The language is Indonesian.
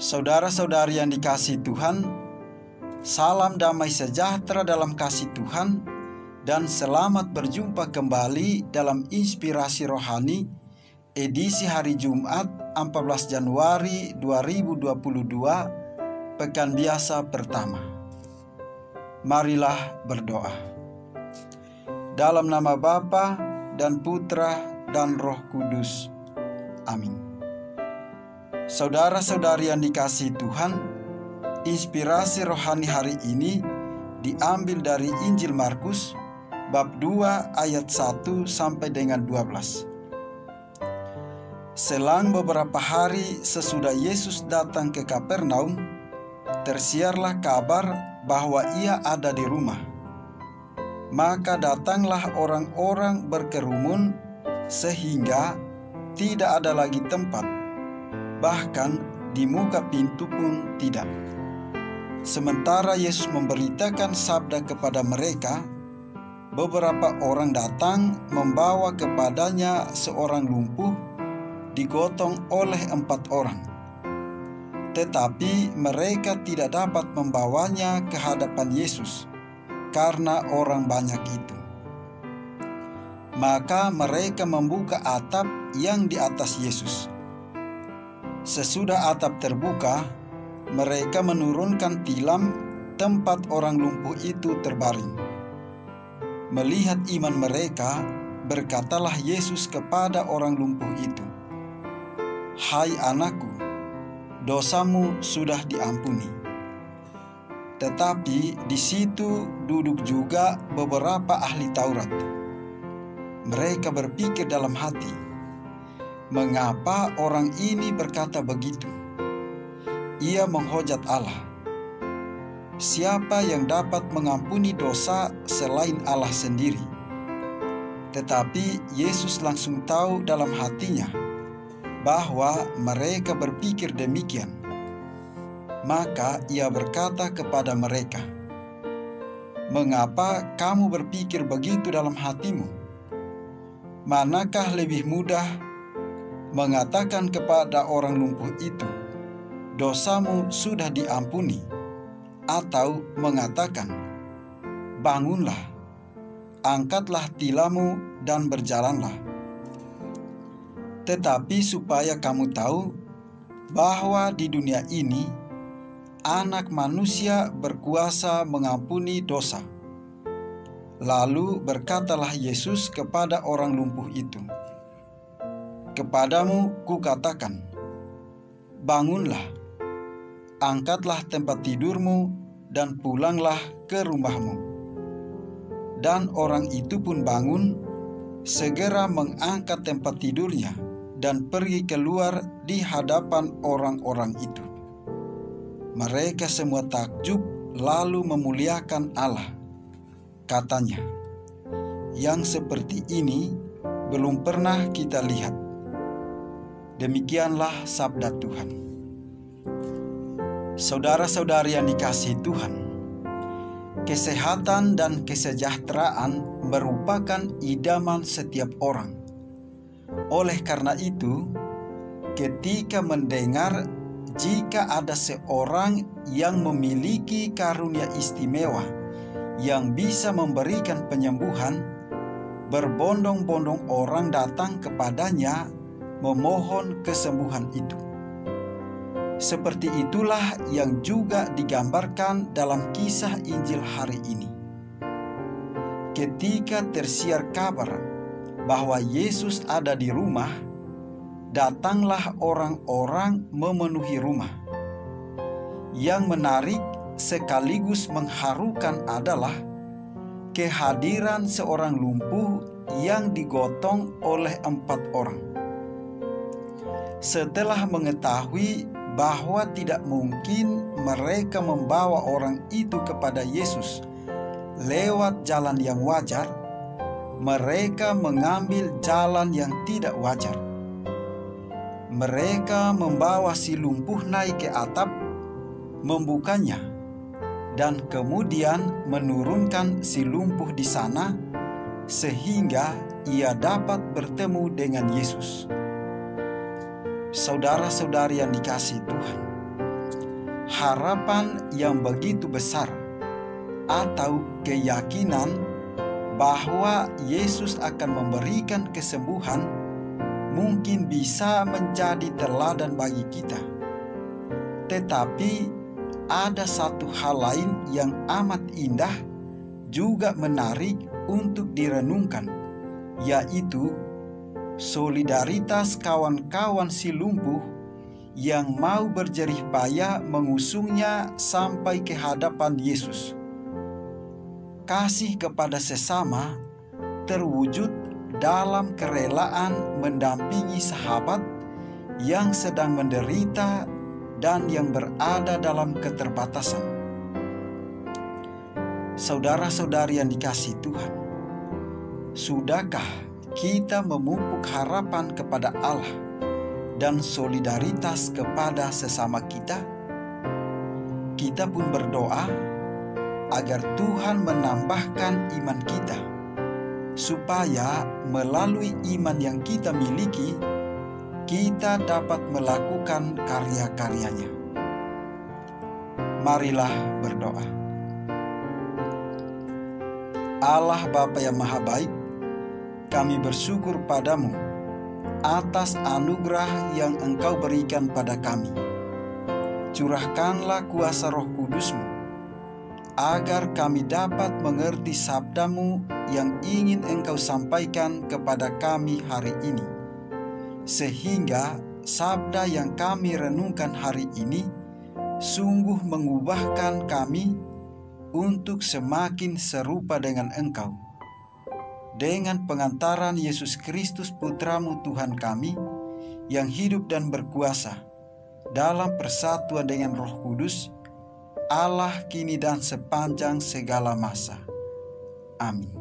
Saudara-saudari yang dikasihi Tuhan, salam damai sejahtera dalam kasih Tuhan dan selamat berjumpa kembali dalam Inspirasi Rohani edisi hari Jumat 14 Januari 2022, pekan biasa pertama. Marilah berdoa. Dalam nama Bapa dan Putra dan Roh Kudus. Amin. Saudara-saudari yang dikasihi Tuhan, inspirasi rohani hari ini diambil dari Injil Markus bab 2 ayat 1 sampai dengan 12. Selang beberapa hari sesudah Yesus datang ke Kapernaum, tersiarlah kabar bahwa ia ada di rumah. Maka datanglah orang-orang berkerumun sehingga tidak ada lagi tempat, bahkan di muka pintu pun tidak. Sementara Yesus memberitakan sabda kepada mereka, beberapa orang datang membawa kepadanya seorang lumpuh digotong oleh 4 orang. Tetapi mereka tidak dapat membawanya ke hadapan Yesus karena orang banyak itu. Maka mereka membuka atap yang di atas Yesus. Sesudah atap terbuka, mereka menurunkan tilam tempat orang lumpuh itu terbaring. Melihat iman mereka, berkatalah Yesus kepada orang lumpuh itu, "Hai anakku, dosamu sudah diampuni." Tetapi di situ duduk juga beberapa ahli Taurat. Mereka berpikir dalam hati, "Mengapa orang ini berkata begitu? Ia menghujat Allah. Siapa yang dapat mengampuni dosa selain Allah sendiri?" Tetapi Yesus langsung tahu dalam hatinya bahwa mereka berpikir demikian. Maka ia berkata kepada mereka, "Mengapa kamu berpikir begitu dalam hatimu? Manakah lebih mudah mengatakan kepada orang lumpuh itu, 'Dosamu sudah diampuni,' atau mengatakan, 'Bangunlah, angkatlah tilammu dan berjalanlah'? Tetapi supaya kamu tahu bahwa di dunia ini Anak Manusia berkuasa mengampuni dosa." Lalu berkatalah Yesus kepada orang lumpuh itu, "Kepadamu kukatakan, bangunlah, angkatlah tempat tidurmu dan pulanglah ke rumahmu." Dan orang itu pun bangun, segera mengangkat tempat tidurnya dan pergi keluar di hadapan orang-orang itu. Mereka semua takjub lalu memuliakan Allah. Katanya, "Yang seperti ini belum pernah kita lihat." Demikianlah sabda Tuhan. Saudara-saudari yang dikasihi Tuhan, kesehatan dan kesejahteraan merupakan idaman setiap orang. Oleh karena itu, ketika mendengar jika ada seorang yang memiliki karunia istimewa yang bisa memberikan penyembuhan, berbondong-bondong orang datang kepadanya memohon kesembuhan itu. Seperti itulah yang juga digambarkan dalam kisah Injil hari ini. Ketika tersiar kabar bahwa Yesus ada di rumah, datanglah orang-orang memenuhi rumah. Yang menarik sekaligus mengharukan adalah kehadiran seorang lumpuh yang digotong oleh 4 orang. Setelah mengetahui bahwa tidak mungkin mereka membawa orang itu kepada Yesus lewat jalan yang wajar, mereka mengambil jalan yang tidak wajar. Mereka membawa si lumpuh naik ke atap, membukanya, dan kemudian menurunkan si lumpuh di sana sehingga ia dapat bertemu dengan Yesus. Saudara-saudari yang dikasihi Tuhan, harapan yang begitu besar atau keyakinan bahwa Yesus akan memberikan kesembuhan mungkin bisa menjadi teladan bagi kita. Tetapi ada satu hal lain yang amat indah juga menarik untuk direnungkan, yaitu solidaritas kawan-kawan si lumpuh yang mau berjerih payah mengusungnya sampai ke hadapan Yesus. Kasih kepada sesama terwujud dalam kerelaan mendampingi sahabat yang sedang menderita dan yang berada dalam keterbatasan. Saudara-saudari yang dikasihi Tuhan, sudahkah kita memupuk harapan kepada Allah dan solidaritas kepada sesama kita? Kita pun berdoa agar Tuhan menambahkan iman kita, supaya melalui iman yang kita miliki, kita dapat melakukan karya-karyanya. Marilah berdoa. Allah Bapa yang Maha Baik, kami bersyukur padamu atas anugerah yang Engkau berikan pada kami. Curahkanlah kuasa Roh Kudus-Mu, agar kami dapat mengerti sabda-Mu yang ingin Engkau sampaikan kepada kami hari ini, sehingga sabda yang kami renungkan hari ini sungguh mengubahkan kami untuk semakin serupa dengan Engkau. Dengan pengantaran Yesus Kristus Putra-Mu Tuhan kami, yang hidup dan berkuasa dalam persatuan dengan Roh Kudus, Allah kini dan sepanjang segala masa. Amin.